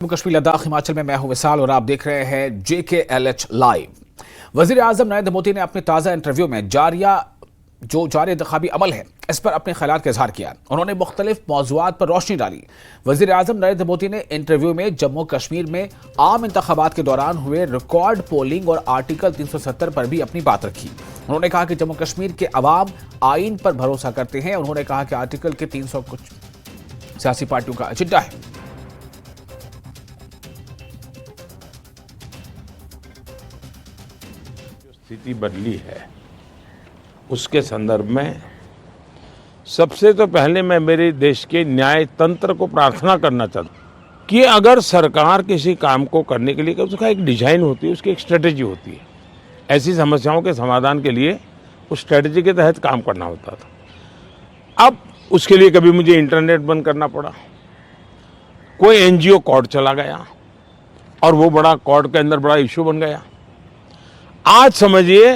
जम्मू कश्मीर लद्दाख हिमाचल में मैं हूं विशाल और आप देख रहे हैं JKLH लाइव। वजीर आजम नरेंद्र मोदी ने अपने ताज़ा इंटरव्यू में जारी इंतखाबी अमल है इस पर अपने ख्यालात का इजहार किया। उन्होंने मुख्तलिफ मौज़ूआत पर रोशनी डाली। वजीर आजम नरेंद्र मोदी ने इंटरव्यू में जम्मू कश्मीर में आम इंतखाबात के दौरान हुए रिकॉर्ड पोलिंग और आर्टिकल 370 पर भी अपनी बात रखी। उन्होंने कहा कि जम्मू कश्मीर के अवाम आइन पर भरोसा करते हैं। उन्होंने कहा कि आर्टिकल के 300 कुछ सियासी पार्टियों का एजेंडा है। स्थिति बदली है उसके संदर्भ में सबसे तो पहले मैं मेरे देश के न्याय तंत्र को प्रार्थना करना चाहता हूँ कि अगर सरकार किसी काम को करने के लिए उसका एक डिजाइन होती है, उसकी एक स्ट्रेटेजी होती है। ऐसी समस्याओं के समाधान के लिए उस स्ट्रेटेजी के तहत काम करना होता था। अब उसके लिए कभी मुझे इंटरनेट बंद करना पड़ा, कोई NGO कोर्ट चला गया और वो बड़ा कोर्ट के अंदर बड़ा इशू बन गया। आज समझिए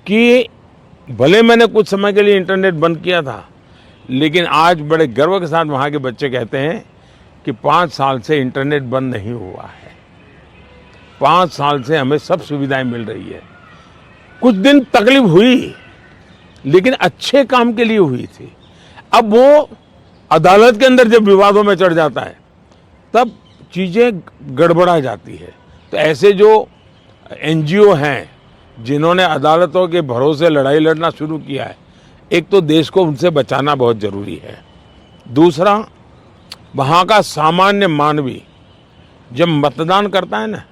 कि भले मैंने कुछ समय के लिए इंटरनेट बंद किया था, लेकिन आज बड़े गर्व के साथ वहाँ के बच्चे कहते हैं कि 5 साल से इंटरनेट बंद नहीं हुआ है, 5 साल से हमें सब सुविधाएं मिल रही है। कुछ दिन तकलीफ हुई लेकिन अच्छे काम के लिए हुई थी। अब वो अदालत के अंदर जब विवादों में चढ़ जाता है तब चीज़ें गड़बड़ा जाती है। तो ऐसे जो NGO हैं जिन्होंने अदालतों के भरोसे लड़ाई लड़ना शुरू किया है, एक तो देश को उनसे बचाना बहुत ज़रूरी है। दूसरा, वहाँ का सामान्य मानवी जब मतदान करता है ना,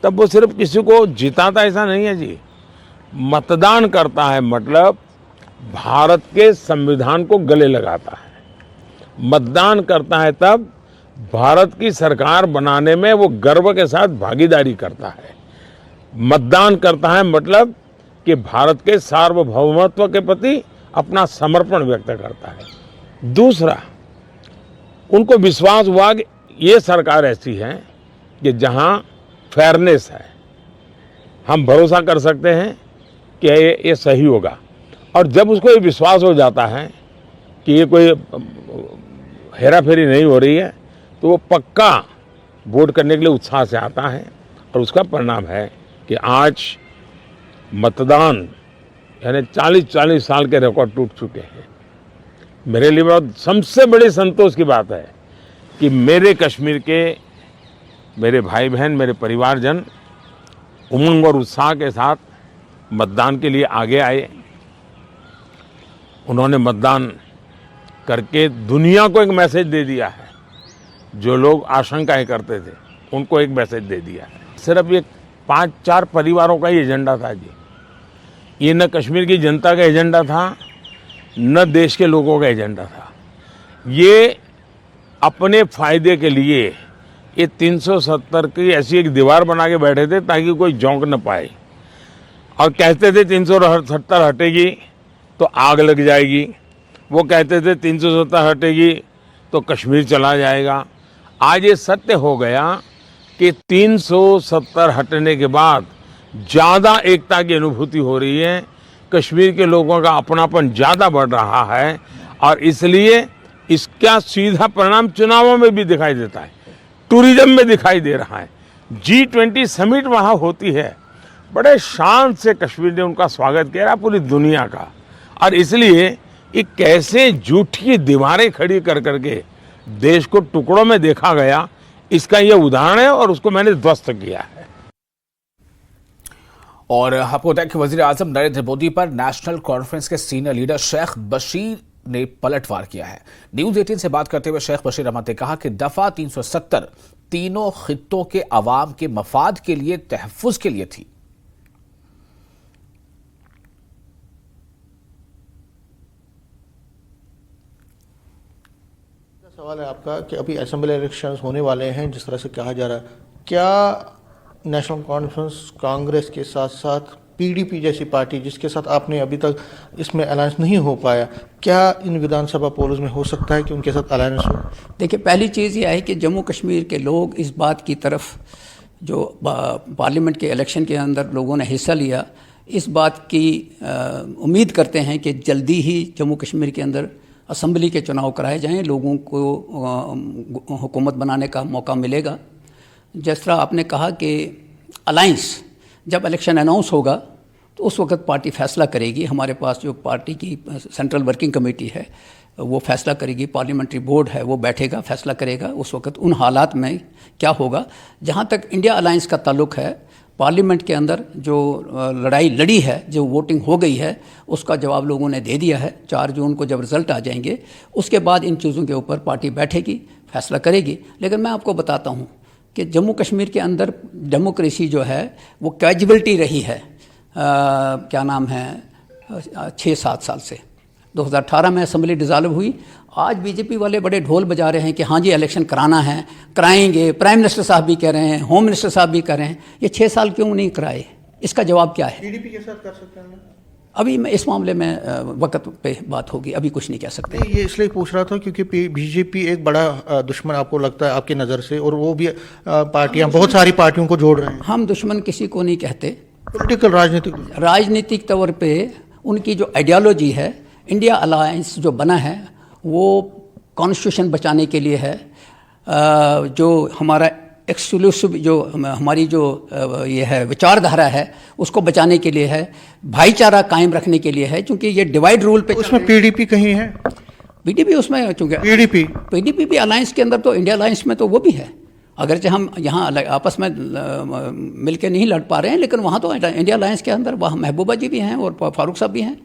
तब वो सिर्फ किसी को जिताता ऐसा नहीं है जी। मतदान करता है मतलब भारत के संविधान को गले लगाता है। मतदान करता है तब भारत की सरकार बनाने में वो गर्व के साथ भागीदारी करता है। मतदान करता है मतलब कि भारत के सार्वभौमत्व के प्रति अपना समर्पण व्यक्त करता है। दूसरा, उनको विश्वास हुआ कि ये सरकार ऐसी है कि जहां फेयरनेस है, हम भरोसा कर सकते हैं कि ये सही होगा। और जब उसको ये विश्वास हो जाता है कि ये कोई हेरा फेरी नहीं हो रही है, तो वो पक्का वोट करने के लिए उत्साह से आता है। और उसका परिणाम है कि आज मतदान यानी 40-40 साल के रिकॉर्ड टूट चुके हैं। मेरे लिए बहुत सबसे बड़ी संतोष की बात है कि मेरे कश्मीर के मेरे भाई बहन, मेरे परिवारजन उमंग और उत्साह के साथ मतदान के लिए आगे आए। उन्होंने मतदान करके दुनिया को एक मैसेज दे दिया है। जो लोग आशंकाएं करते थे उनको एक मैसेज दे दिया है। सिर्फ ये 5-4 परिवारों का ही एजेंडा था जी। ये न कश्मीर की जनता का एजेंडा था, न देश के लोगों का एजेंडा था। ये अपने फायदे के लिए ये 370 की ऐसी एक दीवार बना के बैठे थे ताकि कोई झोंक न पाए। और कहते थे 370 हटेगी तो आग लग जाएगी। वो कहते थे 370 हटेगी तो कश्मीर चला जाएगा। आज ये सत्य हो गया कि 370 हटने के बाद ज़्यादा एकता की अनुभूति हो रही है। कश्मीर के लोगों का अपनापन ज़्यादा बढ़ रहा है और इसलिए इसका सीधा परिणाम चुनावों में भी दिखाई देता है, टूरिज्म में दिखाई दे रहा है। G20 समिट वहाँ होती है, बड़े शान से कश्मीर ने उनका स्वागत किया पूरी दुनिया का। और इसलिए ये कैसे झूठी दीवारें खड़ी कर करके देश को टुकड़ों में देखा गया, इसका यह उदाहरण है और उसको मैंने ध्वस्त किया है। और आपको बताया कि वजीर आजम नरेंद्र मोदी पर नेशनल कॉन्फ्रेंस के सीनियर लीडर शेख बशीर ने पलटवार किया है। न्यूज़ 18 से बात करते हुए शेख बशीर अहमद ने कहा कि दफा 370 तीनों खित्तों के अवाम के मफाद के लिए, तहफ़्फ़ुज़ के लिए थी। सवाल है आपका कि अभी असेंबली इलेक्शंस होने वाले हैं, जिस तरह से कहा जा रहा है, क्या नेशनल कॉन्फ्रेंस कांग्रेस के साथ साथ PDP जैसी पार्टी जिसके साथ आपने अभी तक इसमें अलायंस नहीं हो पाया, क्या इन विधानसभा पोल्स में हो सकता है कि उनके साथ अलायंस हो? देखिए, पहली चीज़ यह है कि जम्मू कश्मीर के लोग इस बात की तरफ, जो पार्लियामेंट के इलेक्शन के अंदर लोगों ने हिस्सा लिया, इस बात की उम्मीद करते हैं कि जल्दी ही जम्मू कश्मीर के अंदर असम्बली के चुनाव कराए जाएं, लोगों को हुकूमत बनाने का मौका मिलेगा। जिस तरह आपने कहा कि अलायंस जब इलेक्शन अनाउंस होगा तो उस वक्त पार्टी फैसला करेगी। हमारे पास जो पार्टी की सेंट्रल वर्किंग कमेटी है वो फैसला करेगी, पार्लियामेंट्री बोर्ड है वो बैठेगा, फैसला करेगा उस वक्त उन हालात में क्या होगा। जहाँ तक इंडिया अलायंस का ताल्लुक है, पार्लियामेंट के अंदर जो लड़ाई लड़ी है, जो वोटिंग हो गई है, उसका जवाब लोगों ने दे दिया है। 4 जून को जब रिज़ल्ट आ जाएंगे उसके बाद इन चीज़ों के ऊपर पार्टी बैठेगी, फैसला करेगी। लेकिन मैं आपको बताता हूँ कि जम्मू कश्मीर के अंदर डेमोक्रेसी जो है वो कैजुअलिटी रही है, क्या नाम है, 6-7 साल से। 2018 में असम्बली डिज़ाल्व हुई। आज बीजेपी वाले बड़े ढोल बजा रहे हैं कि हाँ जी इलेक्शन कराना है, कराएंगे। प्राइम मिनिस्टर साहब भी कह रहे हैं, होम मिनिस्टर साहब भी कह रहे हैं। ये 6 साल क्यों नहीं कराए? इसका जवाब क्या है? पीडीपी के साथ कर सकते हैं? अभी मैं इस मामले में वक्त पे बात होगी, अभी कुछ नहीं कह सकते। ये इसलिए पूछ रहा था क्योंकि बीजेपी एक बड़ा दुश्मन आपको लगता है आपकी नज़र से, और वो भी पार्टियां बहुत सारी पार्टियों को जोड़ रहे हैं। हम दुश्मन किसी को नहीं कहते। पॉलिटिकल राजनीतिक तौर पे उनकी जो आइडियोलॉजी है, इंडिया अलायंस जो बना है वो कॉन्स्टिट्यूशन बचाने के लिए है, जो हमारा एक्सक्लूसिव जो हमारी जो ये है विचारधारा है उसको बचाने के लिए है, भाईचारा कायम रखने के लिए है। क्योंकि ये डिवाइड रूल पे उसमें पीडीपी कहीं है? पीडीपी उसमें, चूँकि पीडीपी भी अलायंस के अंदर, तो इंडिया अलायंस में तो वो भी है। अगरचे हम यहाँ आपस में मिलके नहीं लड़ पा रहे हैं, लेकिन वहाँ तो इंडिया अलायंस के अंदर वहाँ महबूबा जी भी हैं और फारूक साहब भी हैं।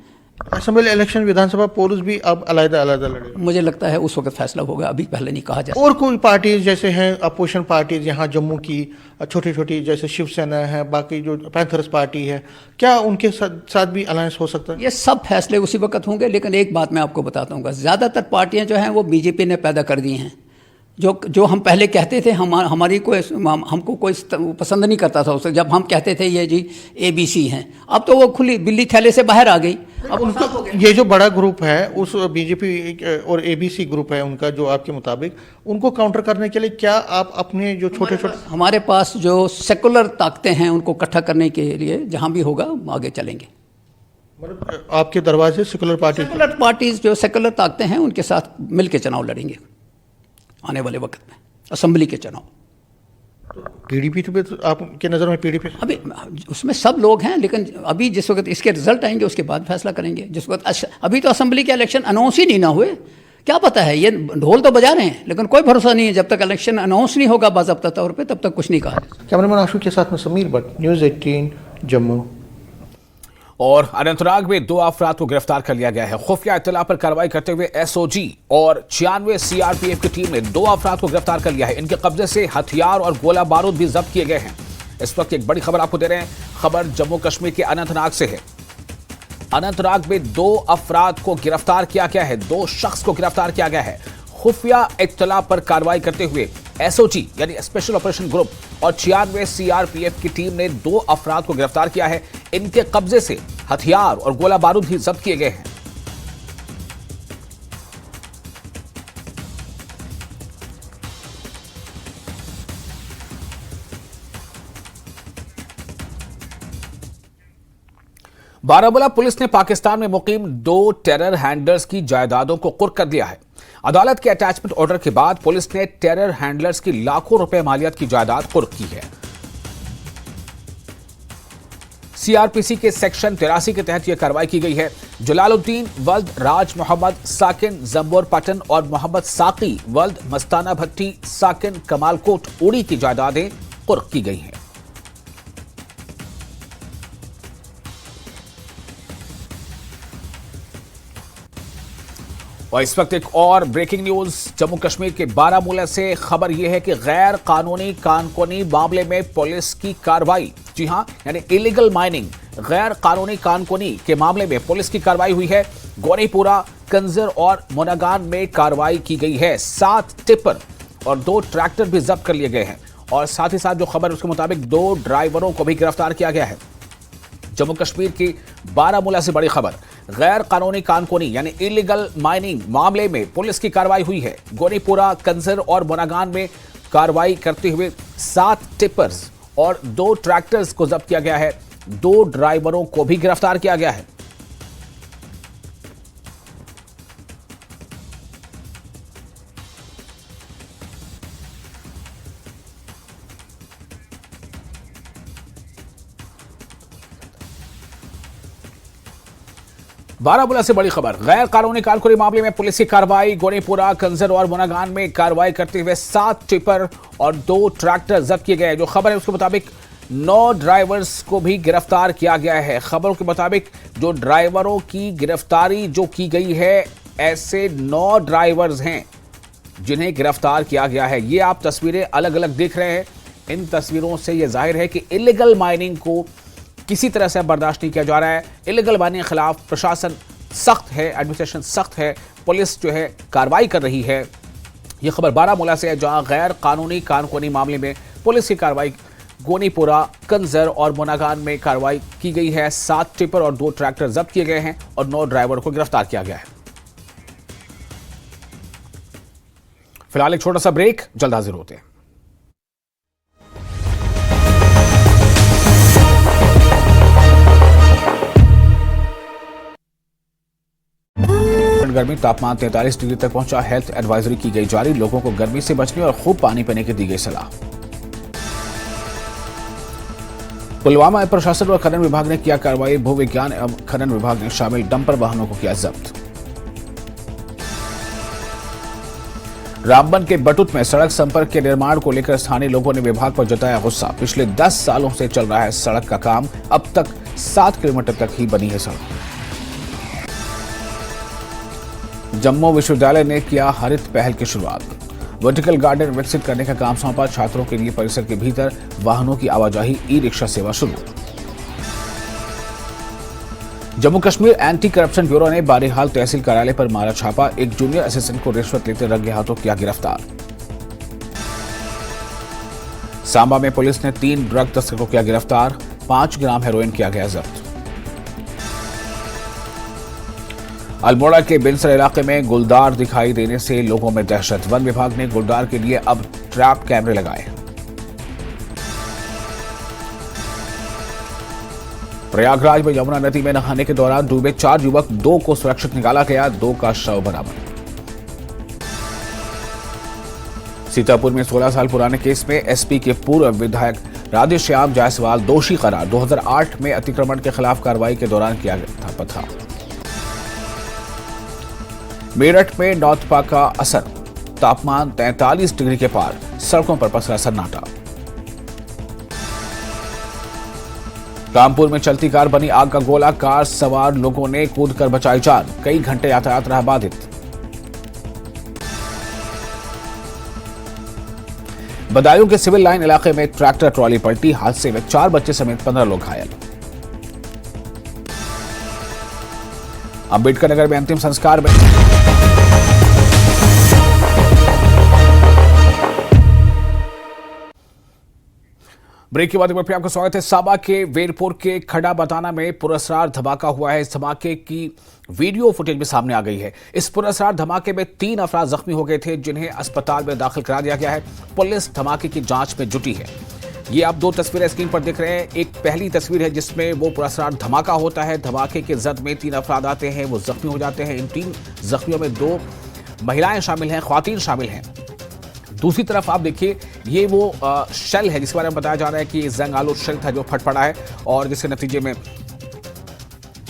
असेंबली इलेक्शन विधानसभा पोल्स भी अब अलग लड़े। मुझे लगता है उस वक्त फैसला होगा, अभी पहले नहीं कहा जा सकता। और कोई पार्टीज जैसे हैं अपोजिशन पार्टीज यहाँ जम्मू की छोटी छोटी, जैसे शिवसेना है, बाकी जो पैंथर्स पार्टी है, क्या उनके साथ भी अलायंस हो सकता है? ये सब फैसले उसी वक्त होंगे। लेकिन एक बात मैं आपको बताता हूँ, ज़्यादातर पार्टियाँ जो हैं वो बीजेपी ने पैदा कर दी हैं। जो हम पहले कहते थे, हमारी कोई, हमको कोई पसंद नहीं करता था उसे, जब हम कहते थे ये जी ABC हैं, अब तो वो खुली बिल्ली थैले से बाहर आ गई। अब उनको ये जो बड़ा ग्रुप है उस बीजेपी और ABC ग्रुप है उनका, जो आपके मुताबिक उनको काउंटर करने के लिए क्या आप अपने जो छोटे हमारे पास जो सेकुलर ताकतें हैं उनको इकट्ठा करने के लिए जहाँ भी होगा आगे चलेंगे। मतलब आपके दरवाजे सेकुलर पार्टीज जो सेकुलर ताकतें हैं उनके साथ मिल के चुनाव लड़ेंगे आने वाले वक्त में, असेंबली के चुनाव। पीडीपी तो आपके नज़र में पीडीपी अभी उसमें सब लोग हैं, लेकिन अभी जिस वक्त इसके रिजल्ट आएंगे उसके बाद फैसला करेंगे। जिस वक्त अभी तो असेंबली के इलेक्शन अनाउंस ही नहीं ना हुए, क्या पता है, ये ढोल तो बजा रहे हैं लेकिन कोई भरोसा नहीं है। जब तक इलेक्शन अनाउंस नहीं होगा बाज़ाब्ता तौर पे, तब तक कुछ नहीं कहा। कैमरामैन आशू के साथ में समीर भट्ट, न्यूज़ 18 जम्मू। और अनंतनाग में 2 अफराद को गिरफ्तार कर लिया गया है। खुफिया इत्तला पर कार्रवाई करते हुए SOG और 96 CRPF की टीम ने 2 अफराद को गिरफ्तार कर लिया है। इनके कब्जे से हथियार और गोला बारूद भी जब्त किए गए हैं। इस वक्त एक बड़ी खबर आपको दे रहे हैं। खबर जम्मू कश्मीर के अनंतनाग से है। अनंतनाग में 2 अफराद को गिरफ्तार किया गया है, 2 शख्स को गिरफ्तार किया गया है। खुफिया इत्तला पर कार्रवाई करते हुए SOG यानी स्पेशल ऑपरेशन ग्रुप और 96 CRPF की टीम ने 2 अफराद को गिरफ्तार किया है। इनके कब्जे से हथियार और गोला बारूद भी जब्त किए गए हैं। बारामूला पुलिस ने पाकिस्तान में मुकीम 2 टेरर हैंडलर्स की जायदादों को कुर्क कर दिया है। अदालत के अटैचमेंट ऑर्डर के बाद पुलिस ने टेरर हैंडलर्स की लाखों रुपए मालियत की जायदाद कुर्क की है। CRPC के सेक्शन 83 के तहत यह कार्रवाई की गई है। जलालुद्दीन वल्द राज मोहम्मद साकिन जंबोर पटन और मोहम्मद साकी वल्द मस्ताना भट्टी साकिन कमालकोट उड़ी की जायदादें कुर्क की गई हैं। और इस वक्त एक और ब्रेकिंग न्यूज जम्मू कश्मीर के बारामूला से खबर यह है कि गैर कानूनी कानकोनी मामले में पुलिस की कार्रवाई, जी हां, यानी इलीगल माइनिंग, गैर कानूनी कानकोनी के मामले में पुलिस की कार्रवाई हुई है। गोनीपुरा, कंजर और मुनागान में कार्रवाई की गई है। 7 टिपर और 2 ट्रैक्टर भी जब्त कर लिए गए हैं। और साथ ही साथ जो खबर उसके मुताबिक 2 ड्राइवरों को भी गिरफ्तार किया गया है। जम्मू कश्मीर की बारामूला से बड़ी खबर, गैर कानूनी कानकोनी यानी इलीगल माइनिंग मामले में पुलिस की कार्रवाई हुई है। गोनीपुरा, कंजर और मुनागान में कार्रवाई करते हुए 7 टिपर्स और 2 ट्रैक्टर्स को जब्त किया गया है। 2 ड्राइवरों को भी गिरफ्तार किया गया है। बारामूला से बड़ी खबर, गैर कानूनी कारकुनी मामले में पुलिस की कार्रवाई। गोनीपुरा, कंजर और मुनागान में कार्रवाई करते हुए 7 टिपर और 2 ट्रैक्टर जब्त किए गए। जो खबर है उसके मुताबिक 9 ड्राइवर्स को भी गिरफ्तार किया गया है। खबरों के मुताबिक जो ड्राइवरों की गिरफ्तारी जो की गई है, ऐसे 9 ड्राइवर्स हैं जिन्हें गिरफ्तार किया गया है। ये आप तस्वीरें अलग अलग देख रहे हैं। इन तस्वीरों से यह जाहिर है कि इलीगल माइनिंग को किसी तरह से बर्दाश्त नहीं किया जा रहा है। इलीगल माइनिंग के खिलाफ प्रशासन सख्त है, एडमिनिस्ट्रेशन सख्त है, पुलिस जो है कार्रवाई कर रही है। यह खबर बारामूला से है, जहां गैर कानूनी कारकुनी मामले में पुलिस की कार्रवाई। गोनीपुरा, कंजर और मुनागान में कार्रवाई की गई है। 7 टिपर और 2 ट्रैक्टर जब्त किए गए हैं और 9 ड्राइवर को गिरफ्तार किया गया है। फिलहाल एक छोटा सा ब्रेक, जल्द हाजिर होते हैं। गर्मी, तापमान 43 डिग्री तक पहुंचा। हेल्थ एडवाइजरी की गई जारी। लोगों को गर्मी से बचने और खूब पानी पीने की दी गई सलाह। पुलवामा में प्रशासन और खनन विभाग ने किया कार्रवाई। भूविज्ञान एवं खनन विभाग ने शामिल डंपर वाहनों को किया जब्त। रामबन के बटुत में सड़क संपर्क के निर्माण को लेकर स्थानीय लोगों ने विभाग पर जताया गुस्सा। पिछले 10 सालों से चल रहा है सड़क का काम, अब तक 7 किलोमीटर तक ही बनी है सड़क। जम्मू विश्वविद्यालय ने किया हरित पहल की शुरुआत। वर्टिकल गार्डन विकसित करने का काम सौंपा। छात्रों के लिए परिसर के भीतर वाहनों की आवाजाही, ई रिक्शा सेवा शुरू। Jammu Kashmir anti corruption bureau ने बारिहाल तहसील कार्यालय पर मारा छापा। एक जूनियर असिस्टेंट को रिश्वत लेते रंगे हाथों किया गिरफ्तार। सांबा में पुलिस ने 3 ड्रग तस्करों को किया गिरफ्तार। 5 ग्राम हेरोइन किया गया जब्त। अल्मोड़ा के बिनसर इलाके में गुलदार दिखाई देने से लोगों में दहशत। वन विभाग ने गुलदार के लिए अब ट्रैप कैमरे लगाए। प्रयागराज में यमुना नदी में नहाने के दौरान डूबे 4 युवक, 2 को सुरक्षित निकाला गया, 2 का शव बरामद। सीतापुर में 16 साल पुराने केस में एसपी के पूर्व विधायक राधेश्याम जायसवाल दोषी करार। 2008 में अतिक्रमण के खिलाफ कार्रवाई के दौरान किया गया था पथराव। मेरठ में नौतपा का असर, तापमान 43 डिग्री के पार। सड़कों पर पसरा सन्नाटा। कानपुर में चलती कार बनी आग का गोला। कार सवार लोगों ने कूदकर बचाई जान। कई घंटे यातायात रहा बाधित। बदायूं के सिविल लाइन इलाके में ट्रैक्टर ट्रॉली पलटी। हादसे में 4 बच्चे समेत 15 लोग घायल। अंबेडकर नगर में अंतिम संस्कार में ब्रेक के बाद एक बार फिर आपका स्वागत है। साबा के वेरपुर के खड़ा बताना में पुरस्कार धमाका हुआ है। इस धमाके की वीडियो फुटेज भी सामने आ गई है। इस पुरस्कार धमाके में 3 अफराद जख्मी हो गए थे, जिन्हें अस्पताल में दाखिल करा दिया गया है। पुलिस धमाके की जांच में जुटी है। ये आप 2 तस्वीरें स्क्रीन पर देख रहे हैं। एक पहली तस्वीर है जिसमें वो पुरस्कार धमाका होता है। धमाके के जद में 3 अफराद आते हैं, वो जख्मी हो जाते हैं। इन 3 जख्मियों में 2 महिलाएं शामिल हैं, ख्वातीन शामिल हैं। दूसरी तरफ आप देखिए, ये वो शेल है जिसके बारे में बताया जा रहा है कि जंग आलू शेल था जो फट पड़ा है और जिसके नतीजे में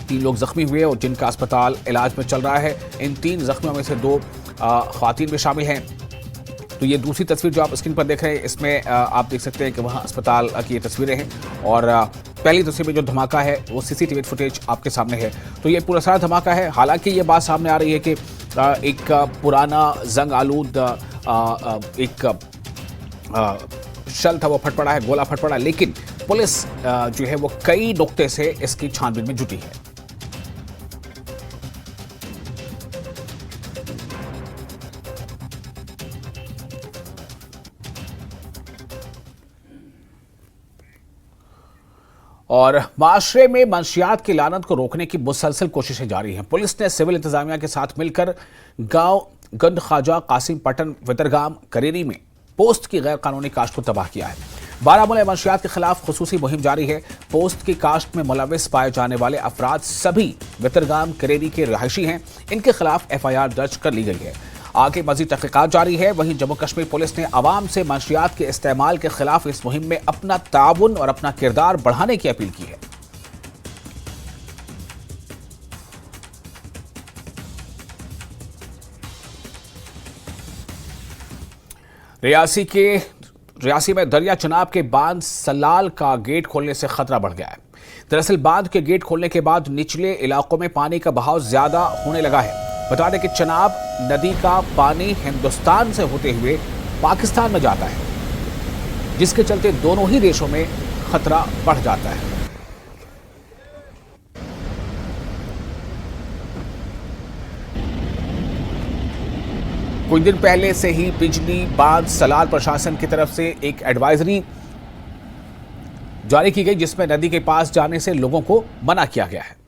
3 लोग जख्मी हुए और जिनका अस्पताल इलाज में चल रहा है। इन 3 जख्मियों में से 2 ख्वातीन भी शामिल हैं। तो ये दूसरी तस्वीर जो आप स्क्रीन पर देख रहे हैं, इसमें आप देख सकते हैं कि वहाँ अस्पताल की ये तस्वीरें हैं। और पहली तस्वीर में जो धमाका है वो सीसीटीवी फुटेज आपके सामने है। तो ये पूरा सारा धमाका है। हालांकि ये बात सामने आ रही है कि एक पुराना जंग आलूद एक शल था, वो फट पड़ा है, गोला फट पड़ा, लेकिन पुलिस जो है वो कई नुक्ते से इसकी छानबीन में जुटी है। और माशरे में मंशियात की लानत को रोकने की मुसलसल कोशिशें जारी हैं। पुलिस ने सिविल इंतजामिया के साथ मिलकर गांव गंड ख्वाजा कासिम पटन वितरगाम करेरी में पोस्ट की गैर कानूनी काश्त को तबाह किया है। बारामूला मंशियात के खिलाफ खुसूसी मुहिम जारी है। पोस्ट की काश्त में मुलविस पाए जाने वाले अफराद सभी वितरगाम करेरी के रहायशी हैं। इनके खिलाफ FIR दर्ज कर ली गई है। आगे मजीद तहकीकात जारी है। वहीं जम्मू कश्मीर पुलिस ने आवाम से मंशियात के इस्तेमाल के खिलाफ इस मुहिम में अपना ताउन और अपना किरदार बढ़ाने की अपील की है। रियासी में दरिया चनाब के बांध सलाल का गेट खोलने से खतरा बढ़ गया है। दरअसल बांध के गेट खोलने के बाद निचले इलाकों में पानी का बहाव ज्यादा होने लगा है। बता दें कि चनाब नदी का पानी हिंदुस्तान से होते हुए पाकिस्तान में जाता है, जिसके चलते दोनों ही देशों में खतरा बढ़ जाता है। कुछ दिन पहले से ही बिजली बांध सलाल प्रशासन की तरफ से एक एडवाइजरी जारी की गई, जिसमें नदी के पास जाने से लोगों को मना किया गया है।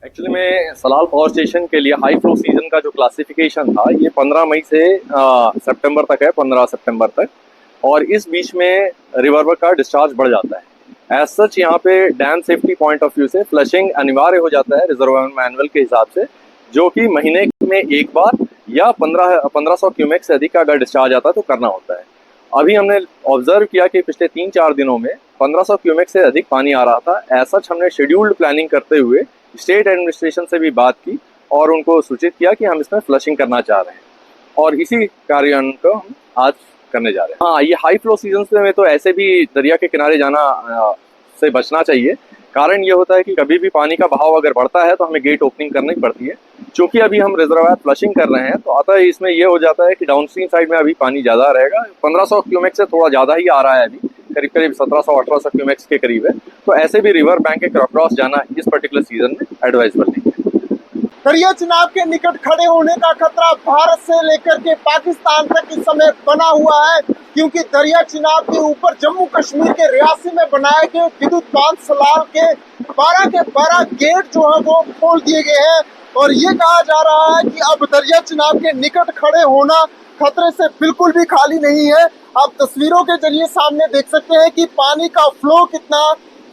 एक्चुअली में सलाल पावर स्टेशन के लिए हाई फ्लो सीजन का जो क्लासिफिकेशन था ये 15 मई से सितंबर तक है, 15 सितंबर तक, और इस बीच में रिवर का डिस्चार्ज बढ़ जाता है। एज सच यहाँ पे dam safety point of view से फ्लशिंग अनिवार्य हो जाता है रिजर्वायर मैनुअल के हिसाब से, जो कि महीने में एक बार या 1500 क्यूमेक से अधिक का अगर डिस्चार्ज आता है तो करना होता है। अभी हमने ऑब्जर्व किया कि पिछले 3-4 दिनों में 1500 क्यूमेक से अधिक पानी आ रहा था। एज सच हमने शेड्यूल्ड प्लानिंग करते हुए स्टेट एडमिनिस्ट्रेशन से भी बात की और उनको सूचित किया कि हम इसमें फ्लशिंग करना चाह रहे हैं, और इसी कार्यान्वयन को हम आज करने जा रहे हैं। हाँ, ये हाई फ्लो सीजन में तो ऐसे भी दरिया के किनारे जाना से बचना चाहिए। कारण ये होता है कि कभी भी पानी का बहाव अगर बढ़ता है तो हमें गेट ओपनिंग करनी पड़ती है। चूंकि अभी हम रिजर्वायर फ्लशिंग कर रहे हैं तो अतः इसमें ये हो जाता है कि डाउनस्ट्रीम साइड में अभी पानी ज़्यादा रहेगा। 1500 क्यूमेक से थोड़ा ज़्यादा ही आ रहा है, अभी करीब करीब 1700-1800 क्यूमेक्स के करीब है। तो ऐसे भी रिवर बैंक के क्रॉस जाना इस पर्टिकुलर सीजन में एडवाइजेबल नहीं है। दरिया चनाब के निकट खड़े होने का खतरा भारत से लेकर के पाकिस्तान तक इस समय बना हुआ है, क्योंकि दरिया चनाब के ऊपर जम्मू कश्मीर के रियासी में बनाए गए विद्युत बांध सलाल के 12 गेट जो है वो खोल दिए गए हैं। और ये कहा जा रहा है कि अब दरिया चनाब के निकट खड़े होना खतरे से बिल्कुल भी खाली नहीं है। आप तस्वीरों के जरिए सामने देख सकते हैं कि पानी का फ्लो कितना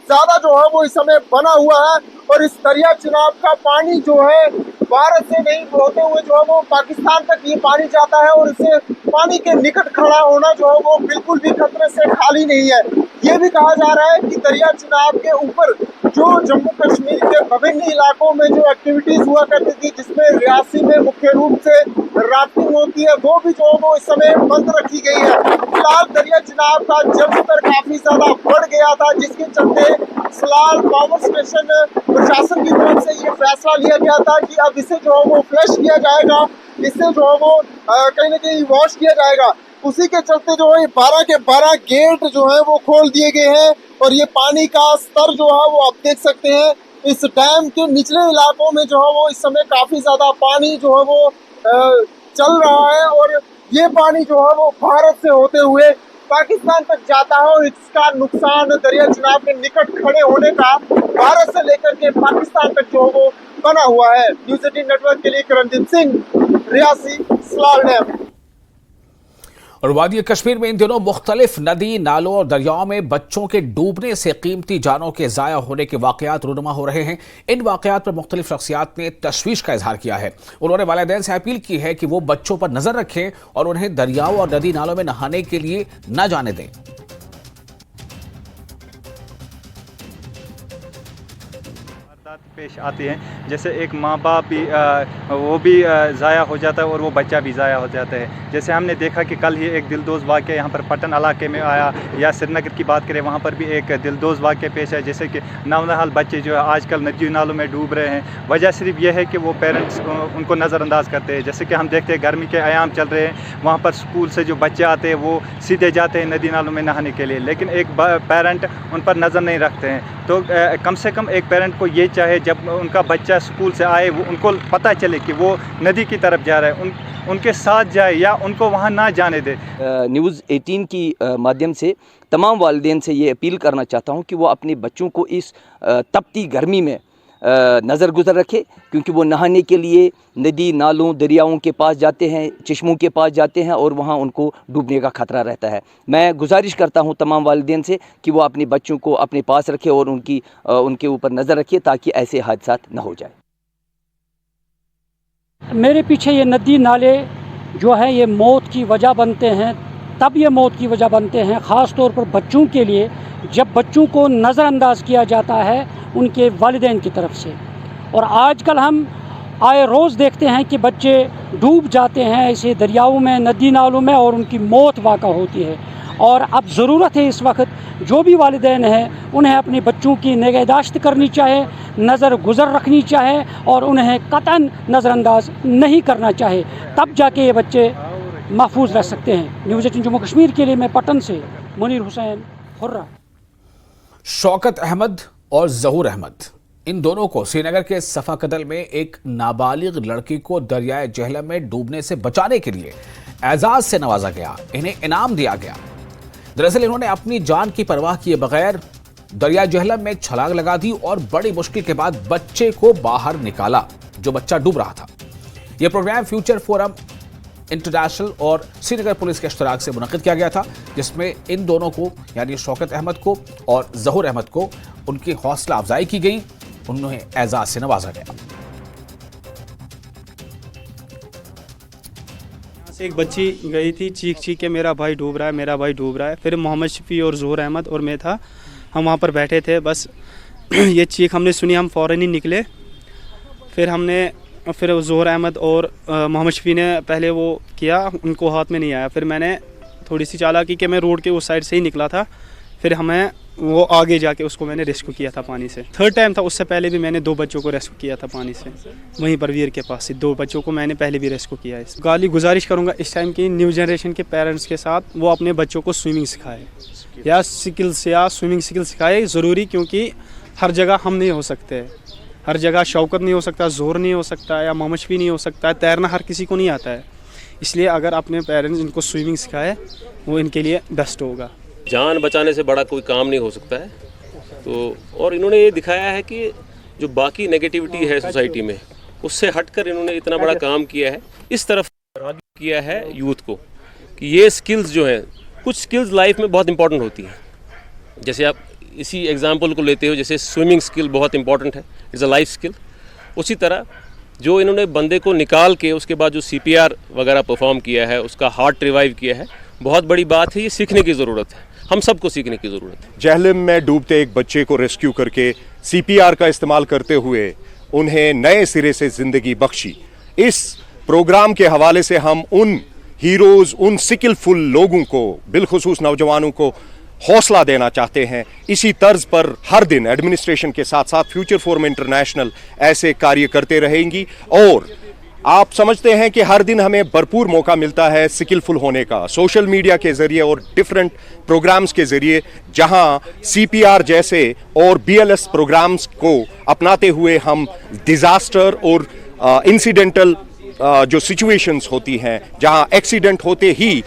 ज्यादा जो है वो इस समय बना हुआ है, और इस दरिया चनाब का पानी जो है भारत से नहीं होते हुए जो है वो पाकिस्तान तक ये पानी जाता है, और इसे पानी के निकट खड़ा होना जो है वो बिल्कुल भी खतरे से खाली नहीं है। ये भी कहा जा रहा है कि दरिया चनाब के ऊपर जो जम्मू कश्मीर के विभिन्न इलाकों में जो एक्टिविटीज हुआ करती थी, जिसमें रियासी में मुख्य रूप से राफ्टिंग होती है, वो भी जो है वो इस समय बंद रखी गई है। फिलहाल दरिया चनाब का जलस्तर काफी ज्यादा बढ़ गया था, जिसके चलते सलाल पावर स्टेशन प्रशासन की तरफ से ये फैसला लिया गया था कि अब इसे जो है वो फ्लश किया जाएगा, इसे जो है वो कहीं ना कहीं वॉश किया जाएगा। उसी के चलते जो है 12 के 12 गेट जो है वो खोल दिए गए हैं, और ये पानी का स्तर जो है वो आप देख सकते हैं इस डैम के निचले इलाकों में जो है वो इस समय काफी ज्यादा पानी जो है वो चल रहा है, और ये पानी जो है वो भारत से होते हुए पाकिस्तान तक जाता है, और इसका नुकसान दरिया चनाब के निकट खड़े होने का भारत से लेकर के पाकिस्तान तक जो वो बना हुआ है। न्यूज़ 18 नेटवर्क के लिए करणदीप सिंह, रियासी, सलाल डैम। और वादी कश्मीर में इन दिनों मुख्तलिफ नदी नालों और दरियाओं में बच्चों के डूबने से कीमती जानों के ज़ाया होने के वाक़यात रूनुमा हो रहे हैं। इन वाक़यात पर मुख्तलिफ शख्सियात ने तशवीश का इजहार किया है। उन्होंने वालिदैन से अपील की है कि वो बच्चों पर नज़र रखें और उन्हें दरियाओं और नदी नालों में नहाने के लिए न जाने दें। पेश आती हैं, जैसे एक माँ बाप भी वो भी ज़ाया हो जाता है और वो बच्चा भी ज़ाया हो जाता है। जैसे हमने देखा कि कल ही एक दिलदोज़ वाक़या यहाँ पर पटन इलाके में आया, या श्रीनगर की बात करें वहाँ पर भी एक दिलदोज़ वाक़या पेश है, जैसे कि नौनहाल बच्चे जो है आजकल नदी नालों में डूब रहे हैं। वजह सिर्फ ये है कि वो पेरेंट्स उनको नज़रअंदाज करते हैं। जैसे कि हम देखते हैं गर्मी के अयाम चल रहे हैं, वहाँ पर स्कूल से जो बच्चे आते हैं वो सीधे जाते हैं नदी नालों में नहाने के लिए, लेकिन एक पेरेंट उन पर नज़र नहीं रखते हैं। तो कम से कम एक पेरेंट को ये चाहे जब उनका बच्चा स्कूल से आए वो उनको पता चले कि वो नदी की तरफ जा रहा है, उनके साथ जाए या उनको वहाँ ना जाने दे। न्यूज़ 18 की माध्यम से तमाम वालिदैन से ये अपील करना चाहता हूँ कि वो अपने बच्चों को इस तपती गर्मी में नज़र गुज़र रखे, क्योंकि वो नहाने के लिए नदी नालों दरियाओं के पास जाते हैं, चश्मों के पास जाते हैं और वहाँ उनको डूबने का ख़तरा रहता है। मैं गुजारिश करता हूँ तमाम वालिदैन से कि वो अपने बच्चों को अपने पास रखे और उनके ऊपर नज़र रखे ताकि ऐसे हादसात न हो जाए। मेरे पीछे ये नदी नाले जो है ये मौत की वजह बनते हैं। तब ये मौत की वजह बनते हैं ख़ास तौर पर बच्चों के लिए, जब बच्चों को नज़रअंदाज किया जाता है उनके वालिदैन की तरफ से। और आजकल हम आए रोज़ देखते हैं कि बच्चे डूब जाते हैं ऐसे दरियाओं में, नदी नालों में, और उनकी मौत वाक़ा होती है। और अब ज़रूरत है इस वक्त जो भी वालिदैन हैं उन्हें अपने बच्चों की निगहदाश्त करनी चाहिए, नज़र गुज़र रखनी चाहिए और उन्हें कतन नज़रअंदाज नहीं करना चाहिए, तब जाके ये बच्चे महफूज रह सकते हैं। न्यूज़ 18 जम्मू कश्मीर के लिए मैं पटन से मुनीर हुसैन हुर्रा। शौकत अहमद और जहूर अहमद, इन दोनों को श्रीनगर के सफाकदल में एक नाबालिग लड़की को दरियाए जहलम में डूबने से बचाने के लिए एजाज से नवाजा गया, इन्हें इनाम दिया गया। दरअसल इन्होंने अपनी जान की परवाह किए बगैर दरिया जहलम में छलांग लगा दी और बड़ी मुश्किल के बाद बच्चे को बाहर निकाला, जो बच्चा डूब रहा था। यह प्रोग्राम फ्यूचर फोरम इंटरनेशनल और श्रीनगर पुलिस के इश्तराक से मुनक्किद किया गया था, जिसमें इन दोनों को यानी शौकत अहमद को और जहूर अहमद को उनकी हौसला अफजाई की गई, उन्हें एजाज से नवाजा गया। से एक बच्ची गई थी चीख चीख के मेरा भाई डूब रहा है, मेरा भाई डूब रहा है। फिर मोहम्मद शफी और जहूर अहमद और मैं था, हम वहाँ पर बैठे थे। बस ये चीख हमने सुनी, हम फ़ौरन ही निकले। फिर जहूर अहमद और मोहम्मद शफी ने पहले वो किया, उनको हाथ में नहीं आया। फिर मैंने थोड़ी सी चालाकी कि मैं रोड के उस साइड से ही निकला था, फिर हमें वो आगे जाके उसको मैंने रेस्क्यू किया था पानी से। थर्ड टाइम था, उससे पहले भी मैंने 2 बच्चों को रेस्क्यू किया था पानी से, वहीं पर वीर के पास से 2 बच्चों को मैंने पहले भी रेस्क्यू किया है। गाली गुजारिश करूँगा इस टाइम की न्यू जनरेशन के पेरेंट्स के साथ, वो अपने बच्चों को स्विमिंग सिखाए या स्विमिंग स्किल सिखाए ज़रूरी, क्योंकि हर जगह हम नहीं हो सकते, हर जगह शौकत नहीं हो सकता, जोर नहीं हो सकता या मोहम्मद शफी नहीं हो सकता है, तैरना हर किसी को नहीं आता है। इसलिए अगर अपने पेरेंट्स इनको स्विमिंग सिखाए वो इनके लिए बेस्ट होगा। जान बचाने से बड़ा कोई काम नहीं हो सकता है। तो और इन्होंने ये दिखाया है कि जो बाकी नेगेटिविटी है सोसाइटी में, उससे हटकर इन्होंने इतना बड़ा काम किया है, इस तरफ किया है यूथ को कि ये स्किल्स जो हैं, कुछ स्किल्स लाइफ में बहुत इंपॉर्टेंट होती हैं। जैसे आप इसी एग्जांपल को लेते हो, जैसे स्विमिंग स्किल बहुत इंपॉर्टेंट है, इट्स अ लाइफ स्किल। उसी तरह जो इन्होंने बंदे को निकाल के उसके बाद जो CPR वगैरह परफॉर्म किया है, उसका हार्ट रिवाइव किया है, बहुत बड़ी बात है। ये सीखने की ज़रूरत है, हम सबको सीखने की ज़रूरत है। जहलम में डूबते एक बच्चे को रेस्क्यू करके CPR का इस्तेमाल करते हुए उन्हें नए सिरे से ज़िंदगी बख्शी। इस प्रोग्राम के हवाले से हम उन हीरोज़, उन स्किलफुल लोगों को, बिलखुसूस नौजवानों को हौसला देना चाहते हैं। इसी तर्ज पर हर दिन एडमिनिस्ट्रेशन के साथ साथ फ्यूचर फोरम इंटरनेशनल ऐसे कार्य करते रहेंगी। और आप समझते हैं कि हर दिन हमें भरपूर मौका मिलता है स्किलफुल होने का, सोशल मीडिया के ज़रिए और डिफरेंट प्रोग्राम्स के ज़रिए, जहां CPR जैसे और BLS प्रोग्राम्स को अपनाते हुए हम डिज़ास्टर और इंसिडेंटल जो सिचुएशंस होती हैं, जहां एक्सीडेंट होते ही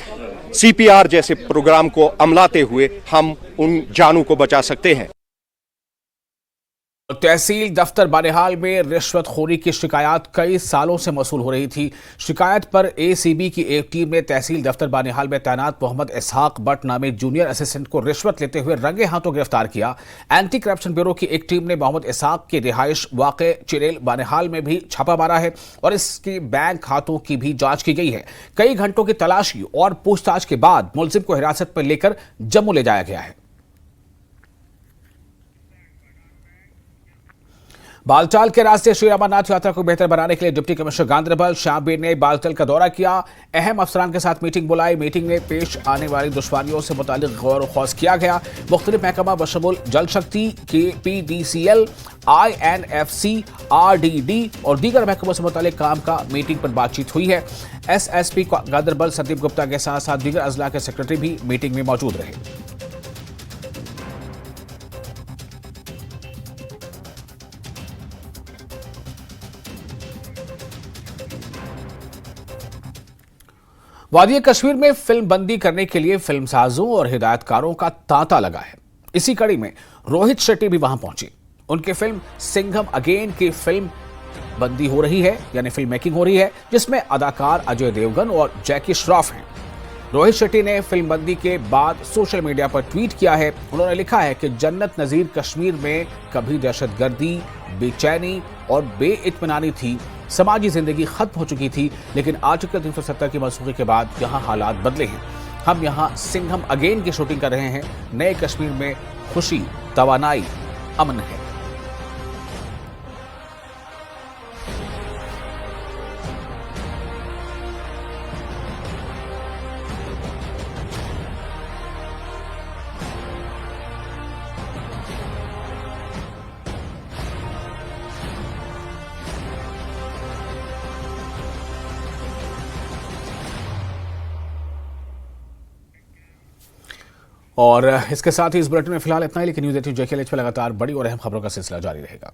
CPR जैसे प्रोग्राम को अमलाते हुए हम उन जानों को बचा सकते हैं। तहसील दफ्तर बानिहाल में रिश्वतखोरी की शिकायत कई सालों से मौसूल हो रही थी। शिकायत पर ACB की एक टीम ने तहसील दफ्तर बानिहाल में तैनात मोहम्मद इसहाक बट नामी जूनियर असिस्टेंट को रिश्वत लेते हुए रंगे हाथों गिरफ्तार किया। एंटी करप्शन ब्यूरो की एक टीम ने मोहम्मद इसहाक की रिहाइश वाक़े चिरेल बानिहाल में भी छापा मारा है और इसकी बैंक खातों की भी जांच की गई है। कई घंटों की तलाशी और पूछताछ के बाद मुलजिम को हिरासत में लेकर जम्मू ले जाया गया है। बालटाल के रास्ते श्री अमरनाथ यात्रा को बेहतर बनाने के लिए डिप्टी कमिश्नर गांधरबल शाहबीर ने बालटाल का दौरा किया। अहम अफसरान के साथ मीटिंग बुलाई। मीटिंग में पेश आने वाली दुश्वारियों से मुतालिक गौर खौज किया गया। मुख्तलिफ महकमा बशमूल जल शक्ति, KPDCL, INFC, RDD और दीगर महकमों से मुतालिक काम का मीटिंग पर बातचीत हुई है। SSP गांधरबल संदीप गुप्ता के साथ साथ दीगर अजला के सेक्रेटरी भी मीटिंग में मौजूद रहे। वादी कश्मीर में फिल्म बंदी करने के लिए फिल्मसाजों और हिदायतकारों का तांता लगा है। इसी कड़ी में रोहित शेट्टी भी वहां पहुंचे। उनकी फिल्म सिंघम अगेन की फिल्म बंदी हो रही है, यानी फिल्म मेकिंग हो रही है, जिसमें अदाकार अजय देवगन और जैकी श्रॉफ हैं। रोहित शेट्टी ने फिल्म बंदी के बाद सोशल मीडिया पर ट्वीट किया है। उन्होंने लिखा है कि जन्नत नज़ीर कश्मीर में कभी दहशतगर्दी, बेचैनी और बेइत्मीनानी थी, समाजी जिंदगी खत्म हो चुकी थी, लेकिन आर्टिकल 370 की मनसूखी के बाद यहाँ हालात बदले हैं। हम यहाँ सिंघम अगेन की शूटिंग कर रहे हैं। नए कश्मीर में खुशी, तवानाई, अमन है। और इसके साथ ही इस बुलेटिन में फिलहाल इतना ही, लेकिन न्यूज़ 18 JKLH पर लगातार बड़ी और अहम खबरों का सिलसिला जारी रहेगा।